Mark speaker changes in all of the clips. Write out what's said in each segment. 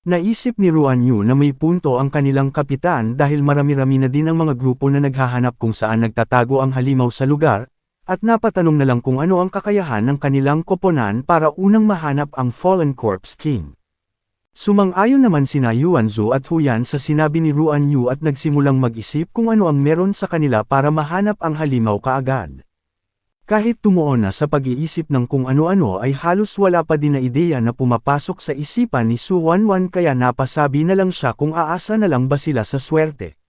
Speaker 1: Naisip ni Ruan Yu na may punto ang kanilang kapitan dahil marami-rami na din ang mga grupo na naghahanap kung saan nagtatago ang halimaw sa lugar, at napatanong na lang kung ano ang kakayahan ng kanilang koponan para unang mahanap ang Fallen Corpse King. Sumang-ayon naman sina Yuan Zhu at Huyan sa sinabi ni Ruan Yu at nagsimulang mag-isip kung ano ang meron sa kanila para mahanap ang halimaw kaagad. Kahit tumuon na sa pag-iisip ng kung ano-ano ay halos wala pa din na ideya na pumapasok sa isipan ni Su Wanwan kaya napasabi na lang siya kung aasa na lang ba sila sa swerte.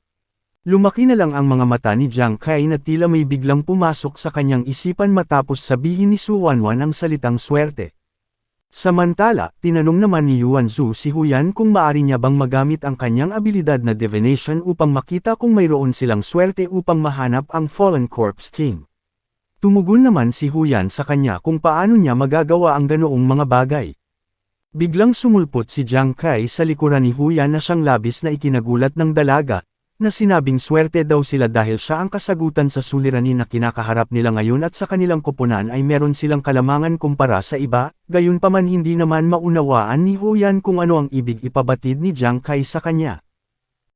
Speaker 1: Lumaki na lang ang mga mata ni Jiang Kai na tila may biglang pumasok sa kanyang isipan matapos sabihin ni Su Wanwan ang salitang swerte. Samantala, tinanong naman ni Yuan Zhu si Huyan kung maari niya bang magamit ang kanyang abilidad na divination upang makita kung mayroon silang swerte upang mahanap ang Fallen Corpse King. Tumugon naman si Huyan sa kanya kung paano niya magagawa ang ganoong mga bagay. Biglang sumulpot si Jiang Kai sa likuran ni Huyan na siyang labis na ikinagulat ng dalaga, na sinabing swerte daw sila dahil siya ang kasagutan sa suliranin na kinakaharap nila ngayon at sa kanilang koponan ay meron silang kalamangan kumpara sa iba, gayunpaman hindi naman maunawaan ni Huyan kung ano ang ibig ipabatid ni Jiang Kai sa kanya.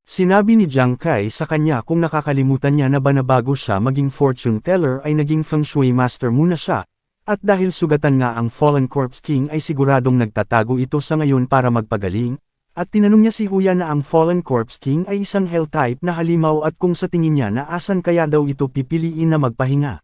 Speaker 1: Sinabi ni Jiang Kai sa kanya kung nakakalimutan niya na ba na bago siya maging fortune teller ay naging feng shui master muna siya, at dahil sugatan nga ang Fallen Corpse King ay siguradong nagtatago ito sa ngayon para magpagaling, at tinanong niya si Huyan na ang Fallen Corpse King ay isang hell type na halimaw at kung sa tingin niya na asan kaya daw ito pipiliin na magpahinga.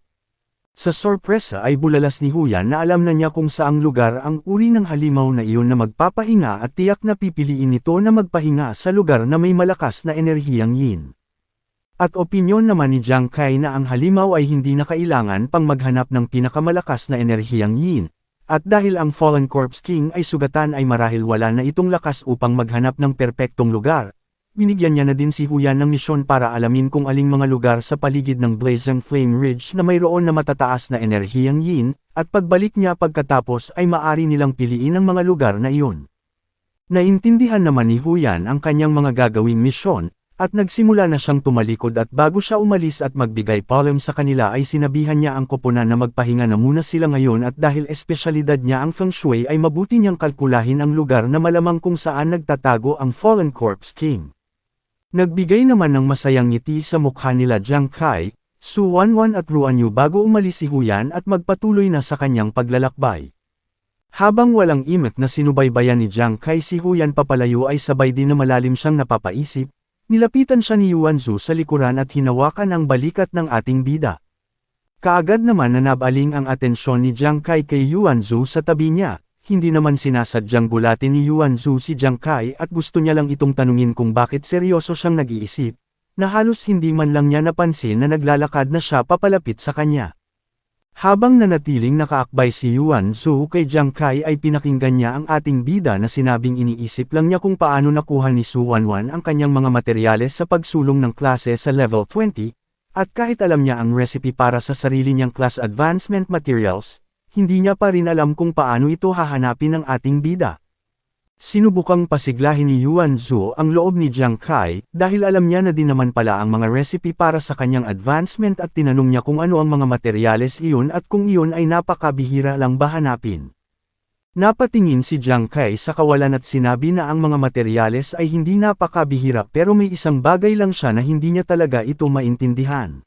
Speaker 1: Sa sorpresa ay bulalas ni Huyan na alam na niya kung saang lugar ang uri ng halimaw na iyon na magpapahinga at tiyak na pipiliin ito na magpahinga sa lugar na may malakas na enerhiyang yin. At opinyon naman ni Jiang Kai na ang halimaw ay hindi na kailangan pang maghanap ng pinakamalakas na enerhiyang yin, at dahil ang Fallen Corpse King ay sugatan ay marahil wala na itong lakas upang maghanap ng perpektong lugar. Binigyan niya na din si Huyan ng misyon para alamin kung aling mga lugar sa paligid ng Blazing Flame Ridge na mayroon na matataas na enerhiyang yin, at pagbalik niya pagkatapos ay maari nilang piliin ang mga lugar na iyon. Naintindihan naman ni Huyan ang kanyang mga gagawing misyon, at nagsimula na siyang tumalikod at bago siya umalis at magbigay palm sa kanila ay sinabihan niya ang koponan na magpahinga na muna sila ngayon at dahil espesyalidad niya ang feng shui ay mabuti niyang kalkulahin ang lugar na malamang kung saan nagtatago ang Fallen Corpse King. Nagbigay naman ng masayang ngiti sa mukha nila Jiang Kai, Su Wanwan at Ruan Yu bago umalis si Huyan at magpatuloy na sa kanyang paglalakbay. Habang walang imik na sinubaybayan ni Jiang Kai si Huyan papalayo ay sabay din na malalim siyang napapaisip, nilapitan siya ni Yuan Zhu sa likuran at hinawakan ang balikat ng ating bida. Kaagad naman na nabaling ang atensyon ni Jiang Kai kay Yuan Zhu sa tabi niya. Hindi naman sinasadyang gulatin ni Yuan Zhu si Jiang Kai at gusto niya lang itong tanungin kung bakit seryoso siyang nag-iisip, na halos hindi man lang niya napansin na naglalakad na siya papalapit sa kanya. Habang nanatiling nakaakbay si Yuan Zhu kay Jiang Kai ay pinakinggan niya ang ating bida na sinabing iniisip lang niya kung paano nakuha ni Su Wanwan ang kanyang mga materyales sa pagsulong ng klase sa level 20, at kahit alam niya ang recipe para sa sarili niyang class advancement materials, hindi niya pa rin alam kung paano ito hahanapin ng ating bida. Sinubukang pasiglahin ni Yuan Zhu ang loob ni Jiang Kai dahil alam niya na din naman pala ang mga recipe para sa kanyang advancement at tinanong niya kung ano ang mga materyales iyon at kung iyon ay napakabihira lang ba hanapin. Napatingin si Jiang Kai sa kawalan at sinabi na ang mga materyales ay hindi napakabihira pero may isang bagay lang siya na hindi niya talaga ito maintindihan.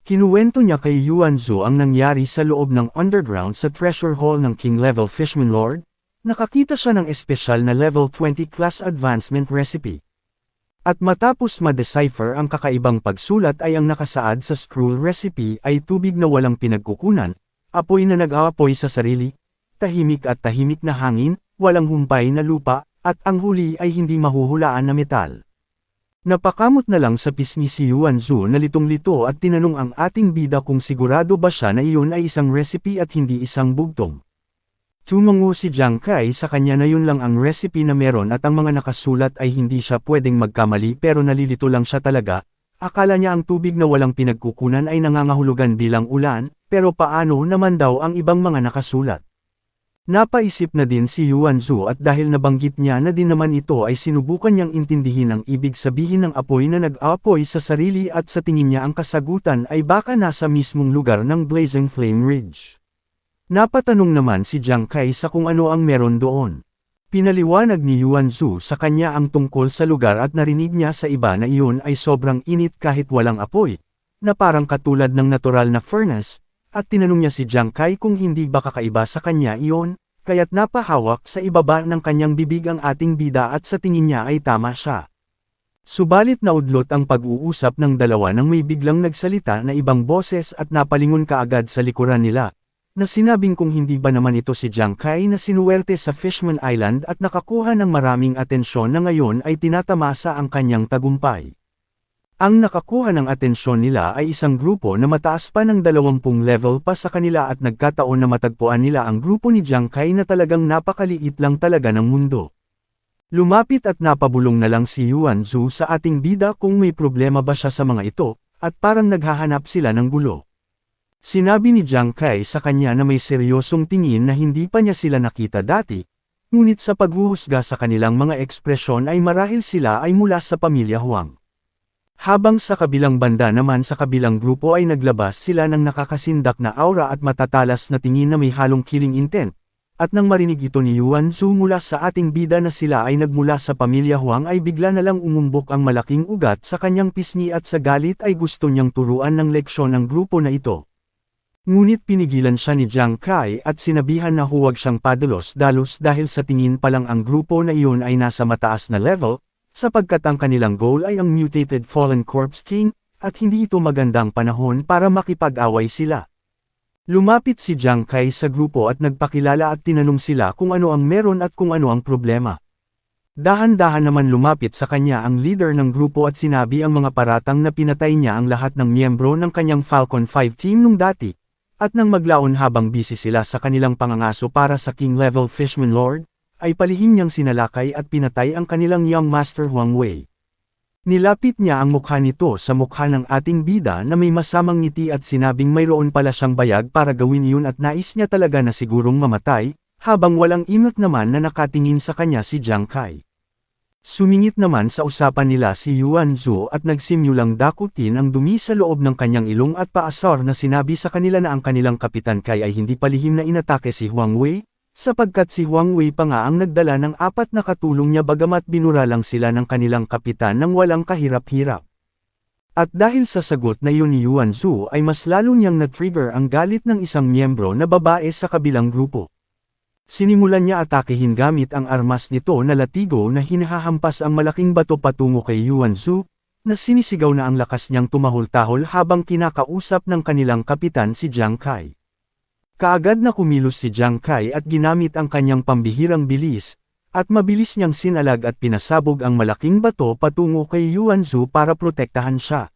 Speaker 1: Kinuwento niya kay Yuan Zhu ang nangyari sa loob ng underground sa treasure hall ng King Level Fishman Lord. Nakakita siya ng espesyal na level 20 class advancement recipe. At matapos ma-decipher ang kakaibang pagsulat ay ang nakasaad sa scroll recipe ay tubig na walang pinagkukunan, apoy na nag-aapoy sa sarili, tahimik na hangin, walang humpay na lupa, at ang huli ay hindi mahuhulaan na metal. Napakamot na lang sa pisngi si Yuan Zhu na litong-lito at tinanong ang ating bida kung sigurado ba siya na iyon ay isang recipe at hindi isang bugtong. Tumango si Jiang Kai sa kanya na yun lang ang recipe na meron at ang mga nakasulat ay hindi siya pwedeng magkamali pero nalilito lang siya talaga, akala niya ang tubig na walang pinagkukunan ay nangangahulugan bilang ulan, pero paano naman daw ang ibang mga nakasulat. Napaisip na din si Yuan Zhu at dahil nabanggit niya na din naman ito ay sinubukan niyang intindihin ang ibig sabihin ng apoy na nag-aapoy sa sarili at sa tingin niya ang kasagutan ay baka nasa mismong lugar ng Blazing Flame Ridge. Napatanong naman si Jiang Kai sa kung ano ang meron doon. Pinaliwanag ni Yuan Zhu sa kanya ang tungkol sa lugar at narinig niya sa iba na iyon ay sobrang init kahit walang apoy, na parang katulad ng natural na furnace, at tinanong niya si Jiang Kai kung hindi ba kakaiba sa kanya iyon, kaya't napahawak sa ibaba ng kanyang bibig ang ating bida at sa tingin niya ay tama siya. Subalit naudlot ang pag-uusap ng dalawa nang may biglang nagsalita na ibang boses at napalingon kaagad sa likuran nila, na sinabing kung hindi ba naman ito si Jiang Kai na sinuwerte sa Fishman Island at nakakuha ng maraming atensyon na ngayon ay tinatamasa ang kanyang tagumpay. Ang nakakuha ng atensyon nila ay isang grupo na mataas pa ng 20 level pa sa kanila at nagkataon na matagpuan nila ang grupo ni Jiang Kai na talagang napakaliit lang talaga ng mundo. Lumapit at napabulong na lang si Yuan Zhu sa ating bida kung may problema ba siya sa mga ito, at parang naghahanap sila ng gulo. Sinabi ni Jiang Kai sa kanya na may seryosong tingin na hindi pa niya sila nakita dati, ngunit sa paghuhusga sa kanilang mga ekspresyon ay marahil sila ay mula sa pamilya Huang. Habang sa kabilang banda naman sa kabilang grupo ay naglabas sila ng nakakasindak na aura at matatalas na tingin na may halong killing intent, at nang marinig ito ni Yuan Zhu mula sa ating bida na sila ay nagmula sa pamilya Huang ay bigla na lang umumbok ang malaking ugat sa kanyang pisngi at sa galit ay gusto niyang turuan ng leksyon ng grupo na ito. Ngunit pinigilan siya ni Jiang Kai at sinabihan na huwag siyang padalos-dalos dahil sa tingin pa lang ang grupo na iyon ay nasa mataas na level, sapagkat ang kanilang goal ay ang mutated Fallen Corpse King, at hindi ito magandang panahon para makipag-away sila. Lumapit si Jiang Kai sa grupo at nagpakilala at tinanong sila kung ano ang meron at kung ano ang problema. Dahan-dahan naman lumapit sa kanya ang leader ng grupo at sinabi ang mga paratang na pinatay niya ang lahat ng miyembro ng kanyang Falcon 5 team nung dati. At nang maglaon habang busy sila sa kanilang pangangaso para sa King-level Fishman Lord, ay palihim niyang sinalakay at pinatay ang kanilang Young Master Huang Wei. Nilapit niya ang mukha nito sa mukha ng ating bida na may masamang ngiti at sinabing mayroon pala siyang bayag para gawin iyon at nais niya talaga na sigurong mamatay, habang walang imik naman na nakatingin sa kanya si Jiang Kai. Sumingit naman sa usapan nila si Yuan Zhu at nagsimulang dakutin ang dumi sa loob ng kanyang ilong at paasar na sinabi sa kanila na ang kanilang Kapitan Kai ay hindi palihim na inatake si Huang Wei, sapagkat si Huang Wei pa nga ang nagdala ng 4 na katulong niya bagamat binura lang sila ng kanilang kapitan ng walang kahirap-hirap. At dahil sa sagot na iyon ni Yuan Zhu ay mas lalo niyang na-trigger ang galit ng isang miyembro na babae sa kabilang grupo. Sinimulan niya atakehin gamit ang armas nito na latigo na hinahampas ang malaking bato patungo kay Yuan Zhu, na sinisigaw na ang lakas niyang tumahol-tahol habang kinakausap ng kanilang kapitan si Jiang Kai. Kaagad na kumilos si Jiang Kai at ginamit ang kanyang pambihirang bilis, at mabilis niyang sinalag at pinasabog ang malaking bato patungo kay Yuan Zhu para protektahan siya.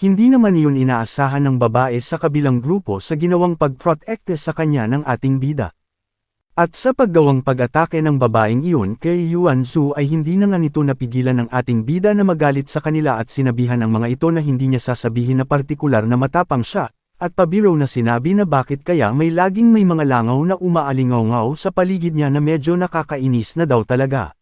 Speaker 1: Hindi naman iyon inaasahan ng babae sa kabilang grupo sa ginawang pag-protekte sa kanya ng ating bida. At sa paggawang pag-atake ng babaeng iyon kay Yuan Zhu ay hindi na nga nito napigilan ng ating bida na magalit sa kanila at sinabihan ang mga ito na hindi niya sasabihin na partikular na matapang siya, at pabiro na sinabi na bakit kaya may laging may mga langaw na umaalingaw-ngaw sa paligid niya na medyo nakakainis na daw talaga.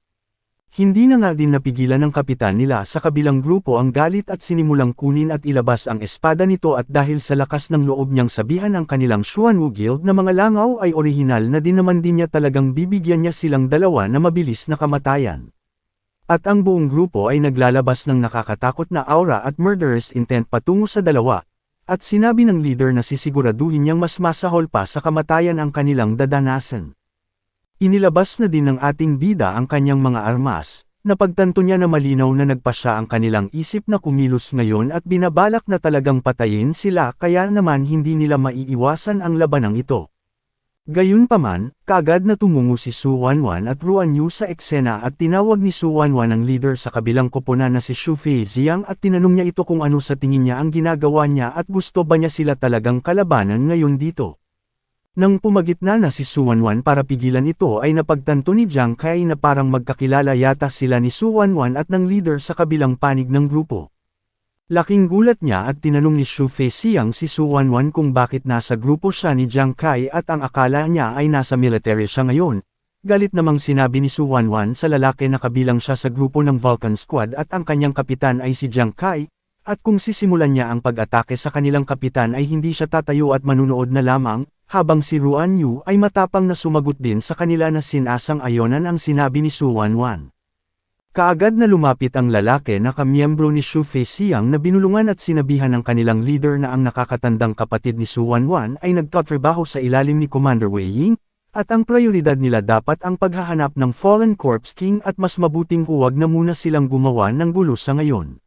Speaker 1: Hindi na nga din napigilan ng kapitan nila sa kabilang grupo ang galit at sinimulang kunin at ilabas ang espada nito at dahil sa lakas ng loob niyang sabihan ang kanilang Xuanwu Guild na mga langaw ay orihinal na din naman din niya talagang bibigyan niya silang dalawa na mabilis na kamatayan. At ang buong grupo ay naglalabas ng nakakatakot na aura at murderous intent patungo sa dalawa, at sinabi ng leader na sisiguraduhin niyang mas masahol pa sa kamatayan ang kanilang dadanasan. Inilabas na din ng ating bida ang kanyang mga armas, napagtanto niya na malinaw na nagpasya ang kanilang isip na kumilos ngayon at binabalak na talagang patayin sila kaya naman hindi nila maiiwasan ang labanang ito. Gayunpaman, kaagad na tumungo si Su Wanwan at Ruan Yu sa eksena at tinawag ni Su Wanwan ang leader sa kabilang koponan na si Xu Feixiang at tinanong niya ito kung ano sa tingin niya ang ginagawa niya at gusto ba niya sila talagang kalabanan ngayon dito. Nang pumagitna na si Su Wanwan para pigilan ito ay napagtanto ni Jiang Kai na parang magkakilala yata sila ni Su Wanwan at ng leader sa kabilang panig ng grupo. Laking gulat niya at tinanong ni Xu Feixiang si Su Wanwan kung bakit nasa grupo siya ni Jiang Kai at ang akala niya ay nasa military siya ngayon. Galit namang sinabi ni Su Wanwan sa lalaki na kabilang siya sa grupo ng Vulcan Squad at ang kanyang kapitan ay si Jiang Kai, at kung sisimulan niya ang pag-atake sa kanilang kapitan ay hindi siya tatayo at manunood na lamang, habang si Ruan Yu ay matapang na sumagot din sa kanila na sinasang-ayonan ang sinabi ni Su Wanwan. Kaagad na lumapit ang lalaki na kamiyembro ni Shu Feixiang na binulungan at sinabihan ng kanilang leader na ang nakakatandang kapatid ni Su Wanwan ay nagtatrabaho sa ilalim ni Commander Wei Ying, at ang prioridad nila dapat ang paghahanap ng Fallen Corpse King at mas mabuting huwag na muna silang gumawa ng gulo sa ngayon.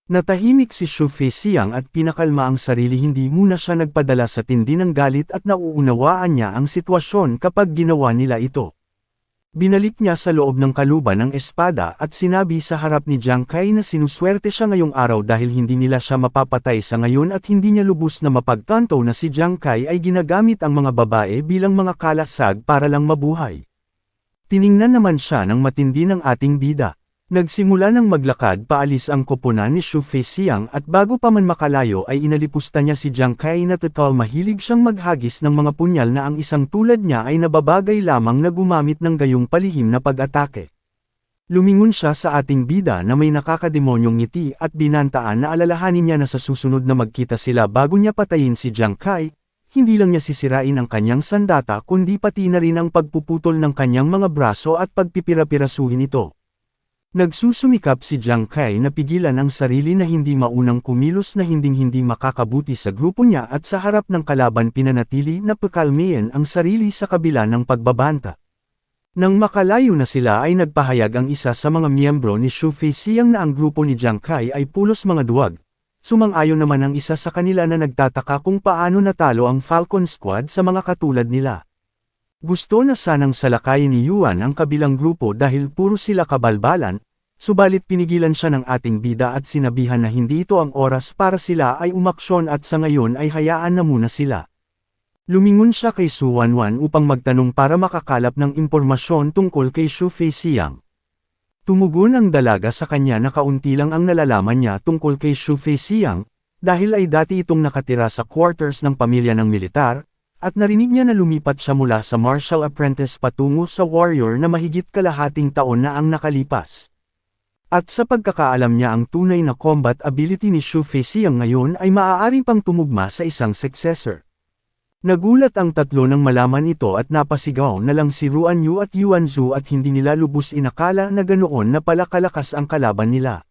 Speaker 1: Natahimik si Shu Feixiang at pinakalma ang sarili, hindi muna siya nagpadala sa tindi ng galit at nauunawaan niya ang sitwasyon kapag ginawa nila ito. Binalik niya sa loob ng kaluban ang espada at sinabi sa harap ni Jiang Kai na sinuswerte siya ngayong araw dahil hindi nila siya mapapatay sa ngayon at hindi niya lubos na mapagtanto na si Jiang Kai ay ginagamit ang mga babae bilang mga kalasag para lang mabuhay. Tiningnan naman siya ng matindi ng ating bida. Nagsimula ng maglakad paalis ang koponan ni Shu Feixiang at bago pa man makalayo ay inalipusta niya si Jiang Kai na total mahilig siyang maghagis ng mga punyal na ang isang tulad niya ay nababagay lamang na gumamit ng gayong palihim na pag-atake. Lumingon siya sa ating bida na may nakakademonyong ngiti at binantaan na alalahanin niya na sa susunod na magkita sila bago niya patayin si Jiang Kai, hindi lang niya sisirain ang kanyang sandata kundi pati na rin ang pagpuputol ng kanyang mga braso at pagpipira-pirasuhin ito. Nagsusumikap si Jiang Kai na pigilan ang sarili na hindi maunang kumilos na hinding-hindi makakabuti sa grupo niya at sa harap ng kalaban pinanatili na pakalmayan ang sarili sa kabila ng pagbabanta. Nang makalayo na sila ay nagpahayag ang isa sa mga miyembro ni Shu Feixiang na ang grupo ni Jiang Kai ay pulos mga duwag. Sumang-ayon naman ang isa sa kanila na nagtataka kung paano natalo ang Falcon Squad sa mga katulad nila. Gusto na sanang salakayin ni Yuan ang kabilang grupo dahil puro sila kabalbalan, subalit pinigilan siya ng ating bida at sinabihan na hindi ito ang oras para sila ay umaksyon at sa ngayon ay hayaan na muna sila. Lumingon siya kay Su Wanwan upang magtanong para makakalap ng impormasyon tungkol kay Shu Feixiang. Tumugon ang dalaga sa kanya na kaunti lang ang nalalaman niya tungkol kay Shu Feixiang, dahil ay dati itong nakatira sa quarters ng pamilya ng militar, at narinig niya na lumipat siya mula sa martial apprentice patungo sa warrior na mahigit kalahating taon na ang nakalipas. At sa pagkakaalam niya ang tunay na combat ability ni Shu Feixiang ngayon ay maaari pang tumugma sa isang successor. Nagulat ang tatlo nang malaman ito at napasigaw na lang si Ruan Yu at Yuan Zhu at hindi nila lubos inakala na ganoon na pala kalakas ang kalaban nila.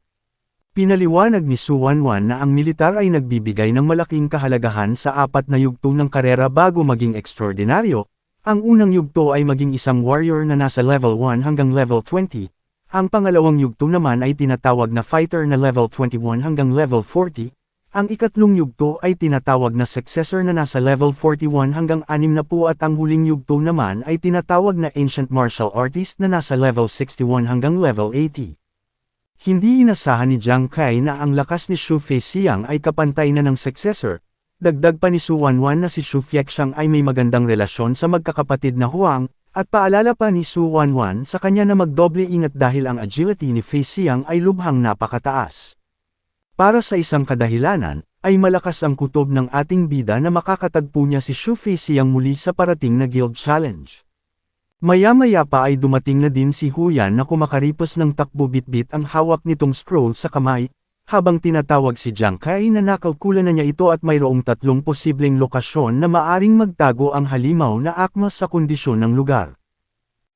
Speaker 1: Pinaliwanag ni Su Wanwan na ang militar ay nagbibigay ng malaking kahalagahan sa apat na yugto ng karera bago maging ekstraordinaryo. Ang unang yugto ay maging isang warrior na nasa level 1 hanggang level 20. Ang pangalawang yugto naman ay tinatawag na fighter na level 21 hanggang level 40. Ang ikatlong yugto ay tinatawag na successor na nasa level 41 hanggang 60 at ang huling yugto naman ay tinatawag na ancient martial artist na nasa level 61 hanggang level 80. Hindi inasahan ni Jiang Kai na ang lakas ni Shu Feixiang ay kapantay na ng successor. Dagdag pa ni Su Wanwan na si Shu Feixiang ay may magandang relasyon sa magkakapatid na Huang, at paalala pa ni Su Wanwan sa kanya na magdoble ingat dahil ang agility ni Feixiang ay lubhang napakataas. Para sa isang kadahilanan, ay malakas ang kutob ng ating bida na makakatagpo niya si Shu Feixiang muli sa parating na guild challenge. Maya-maya pa ay dumating na din si Huyan na kumakaripas ng takbo bitbit ang hawak nitong scroll sa kamay, habang tinatawag si Jiang Kai na nakalkulan na niya ito at mayroong tatlong posibleng lokasyon na maaring magtago ang halimaw na akma sa kondisyon ng lugar.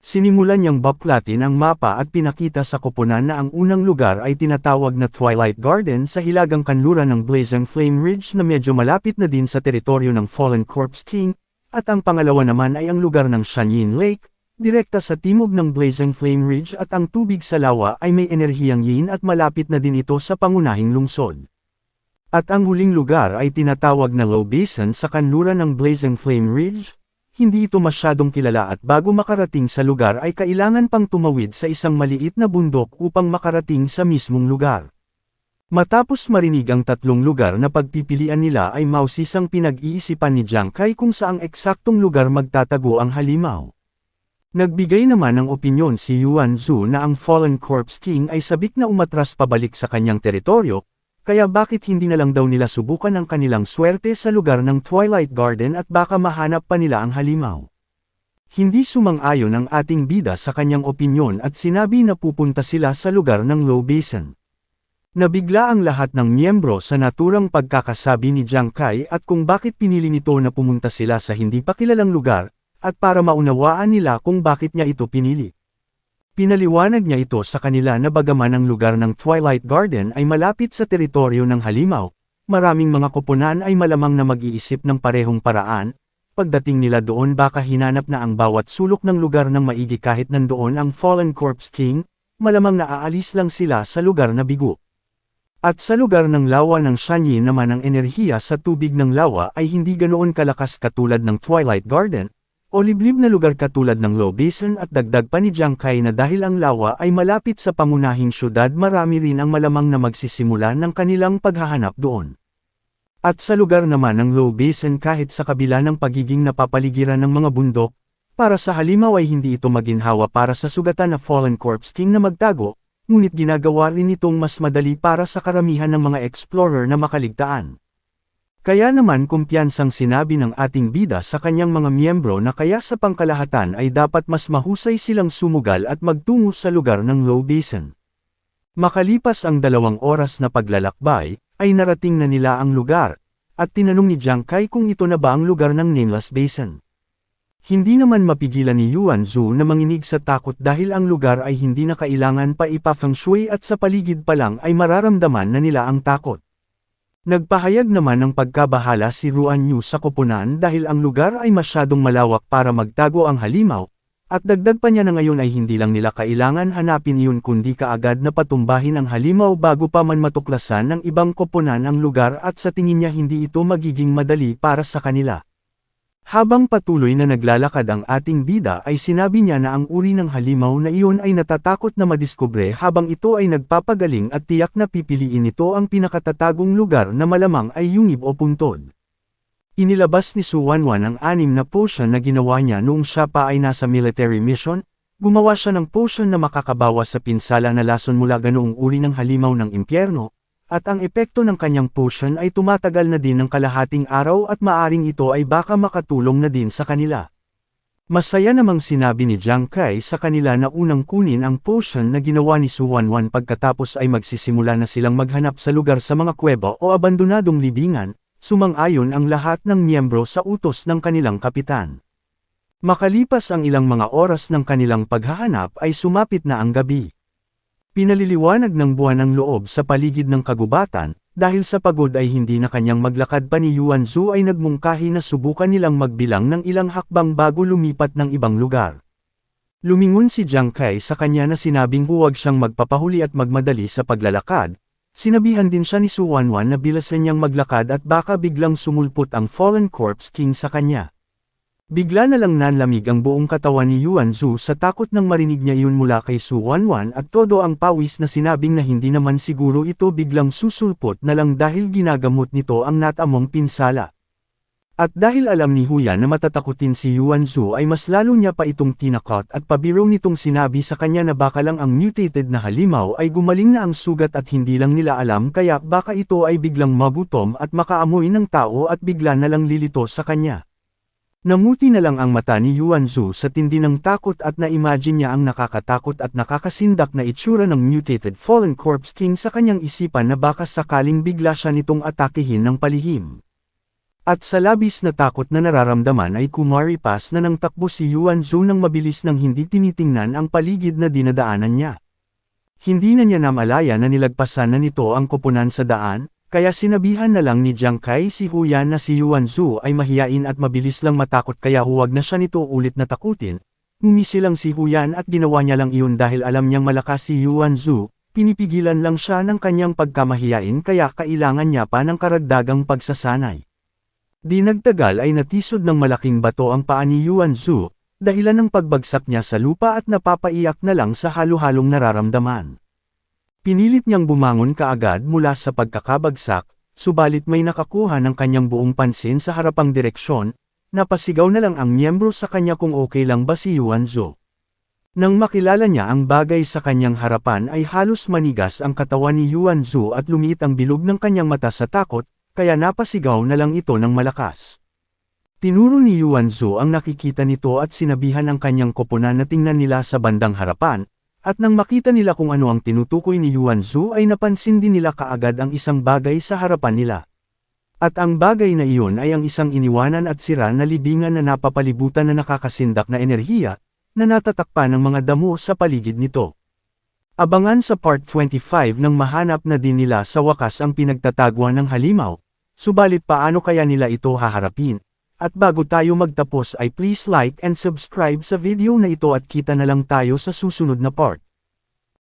Speaker 1: Sinimulan niyang baklatin ang mapa at pinakita sa koponan na ang unang lugar ay tinatawag na Twilight Garden sa hilagang kanluran ng Blazing Flame Ridge na medyo malapit na din sa teritoryo ng Fallen Corpse King, at ang pangalawa naman ay ang lugar ng Shanyin Lake, direkta sa timog ng Blazing Flame Ridge at ang tubig sa lawa ay may enerhiyang yin at malapit na din ito sa pangunahing lungsod. At ang huling lugar ay tinatawag na Low Basin sa kanluran ng Blazing Flame Ridge. Hindi ito masyadong kilala at bago makarating sa lugar ay kailangan pang tumawid sa isang maliit na bundok upang makarating sa mismong lugar. Matapos marinig ang tatlong lugar na pagpipilian nila ay mausisang pinag-iisipan ni Jiang Kai kung saang eksaktong lugar magtatago ang halimaw. Nagbigay naman ng opinyon si Yuan Zhu na ang Fallen Corpse King ay sabik na umatras pabalik sa kanyang teritoryo, kaya bakit hindi na lang daw nila subukan ang kanilang swerte sa lugar ng Twilight Garden at baka mahanap pa nila ang halimaw. Hindi sumang-ayon ang ating bida sa kanyang opinyon at sinabi na pupunta sila sa lugar ng Low Basin. Nabigla ang lahat ng miyembro sa naturang pagkakasabi ni Jiang Kai at kung bakit pinili nito na pumunta sila sa hindi pa kilalang lugar, at para maunawaan nila kung bakit niya ito pinili. Pinaliwanag niya ito sa kanila na bagaman ang lugar ng Twilight Garden ay malapit sa teritoryo ng halimaw, maraming mga koponan ay malamang na mag-iisip ng parehong paraan, pagdating nila doon baka hinanap na ang bawat sulok ng lugar ng maigi kahit nandoon ang Fallen Corpse King, malamang na aalis lang sila sa lugar na bigo. At sa lugar ng lawa ng Shanyi naman ang enerhiya sa tubig ng lawa ay hindi ganoon kalakas katulad ng Twilight Garden, o liblib na lugar katulad ng Low Basin at dagdag pa ni Jiang Kai na dahil ang lawa ay malapit sa pangunahing syudad marami rin ang malamang na magsisimula ng kanilang paghahanap doon. At sa lugar naman ng Low Basin kahit sa kabila ng pagiging napapaligiran ng mga bundok, para sa halimaw ay hindi ito maginhawa para sa sugatan na Fallen Corpse King na magtago, ngunit ginagawa rin itong mas madali para sa karamihan ng mga explorer na makaligtaan. Kaya naman kumpiyansang sinabi ng ating bida sa kanyang mga miyembro na kaya sa pangkalahatan ay dapat mas mahusay silang sumugal at magtungo sa lugar ng Low Basin. Makalipas ang 2 oras na paglalakbay, ay narating na nila ang lugar, at tinanong ni Jiang Kai kung ito na ba ang lugar ng Nameless Basin. Hindi naman mapigilan ni Yuan Zhu na manginig sa takot dahil ang lugar ay hindi na kailangan pa ipa-feng shui at sa paligid pa lang ay mararamdaman na nila ang takot. Nagpahayag naman ng pagkabahala si Ruan Yu sa koponan dahil ang lugar ay masyadong malawak para magtago ang halimaw, at dagdag pa niya na ngayon ay hindi lang nila kailangan hanapin iyon kundi kaagad na patumbahin ang halimaw bago pa man matuklasan ng ibang koponan ang lugar at sa tingin niya hindi ito magiging madali para sa kanila. Habang patuloy na naglalakad ang ating bida ay sinabi niya na ang uri ng halimaw na iyon ay natatakot na madiskubre habang ito ay nagpapagaling at tiyak na pipiliin ito ang pinakatatagong lugar na malamang ay yungib o puntod. Inilabas ni Su Wanwan ang 6 na potion na ginawa niya noong siya pa ay nasa military mission, gumawa siya ng potion na makakabawas sa pinsala na lason mula ganoong uri ng halimaw ng impyerno, at ang epekto ng kanyang potion ay tumatagal na din ng kalahating araw at maaring ito ay baka makatulong na din sa kanila. Masaya namang sinabi ni Jiang Kai sa kanila na unang kunin ang potion na ginawa ni Su Wanwan pagkatapos ay magsisimula na silang maghanap sa lugar sa mga kuweba o abandonadong libingan, sumang-ayon ang lahat ng miyembro sa utos ng kanilang kapitan. Makalipas ang ilang mga oras ng kanilang paghahanap ay sumapit na ang gabi. Pinaliliwanag ng buwan ang loob sa paligid ng kagubatan, dahil sa pagod ay hindi na kanyang maglakad pa ni Yuan Zhu ay nagmungkahi na subukan nilang magbilang ng ilang hakbang bago lumipat ng ibang lugar. Lumingon si Jiang Kai sa kanya na sinabing huwag siyang magpapahuli at magmadali sa paglalakad, sinabihan din siya ni Su Wanwan na bilasan niyang maglakad at baka biglang sumulpot ang Fallen Corpse King sa kanya. Bigla na lang nanlamig ang buong katawan ni Yuan Zhu sa takot nang marinig niya iyon mula kay Su Wanwan at todo ang pawis na sinabing na hindi naman siguro ito biglang susulpot na lang dahil ginagamot nito ang natamong pinsala. At dahil alam ni Huyan na matatakutin si Yuan Zhu ay mas lalo niya pa itong tinakot at pabiro nitong sinabi sa kanya na baka lang ang mutated na halimaw ay gumaling na ang sugat at hindi lang nila alam kaya baka ito ay biglang magutom at makaamoy ng tao at bigla na lang lilito sa kanya. Namuti na lang ang mata ni Yuan Zhu sa tindi ng takot at na-imagine niya ang nakakatakot at nakakasindak na itsura ng mutated Fallen Corpse King sa kanyang isipan na baka sakaling bigla siya nitong atakihin ng palihim. At sa labis na takot na nararamdaman ay kumaripas na ng takbo si Yuan Zhu nang mabilis nang hindi tinitingnan ang paligid na dinadaanan niya. Hindi na niya namalaya na nilagpasan na nito ang koponan sa daan, kaya sinabihan na lang ni Jiang Kai si Huyan na si Yuan Zhu ay mahiyain at mabilis lang matakot kaya huwag na siya nito ulit na takutin. Ngumisi lang si Huyan at ginawa niya lang iyon dahil alam niyang malakas si Yuan Zhu, pinipigilan lang siya ng kanyang pagkamahiyain kaya kailangan niya pa ng karagdagang pagsasanay. Di nagtagal ay natisod ng malaking bato ang paa ni Yuan Zhu, dahilan ng pagbagsak niya sa lupa at napapaiyak na lang sa halo-halong nararamdaman. Pinilit niyang bumangon kaagad mula sa pagkakabagsak, subalit may nakakuha ng kanyang buong pansin sa harapang direksyon, napasigaw na lang ang miyembro sa kanya kung okay lang ba si Yuan Zhu. Nang makilala niya ang bagay sa kanyang harapan ay halos manigas ang katawan ni Yuan Zhu at lumiit ang bilog ng kanyang mata sa takot, kaya napasigaw na lang ito ng malakas. Tinuro ni Yuan Zhu ang nakikita nito at sinabihan ang kanyang koponan na tingnan nila sa bandang harapan, At nang makita nila kung ano ang tinutukoy ni Yuan Zhu ay napansin din nila kaagad ang isang bagay sa harapan nila. At ang bagay na iyon ay ang isang iniwanan at sira na libingan na napapalibutan na nakakasindak na enerhiya, na natatakpan ng mga damo sa paligid nito. Abangan sa part 25 nang mahanap na din nila sa wakas ang pinagtataguan ng halimaw, subalit paano kaya nila ito haharapin? At bago tayo magtapos ay please like and subscribe sa video na ito at kita na lang tayo sa susunod na part.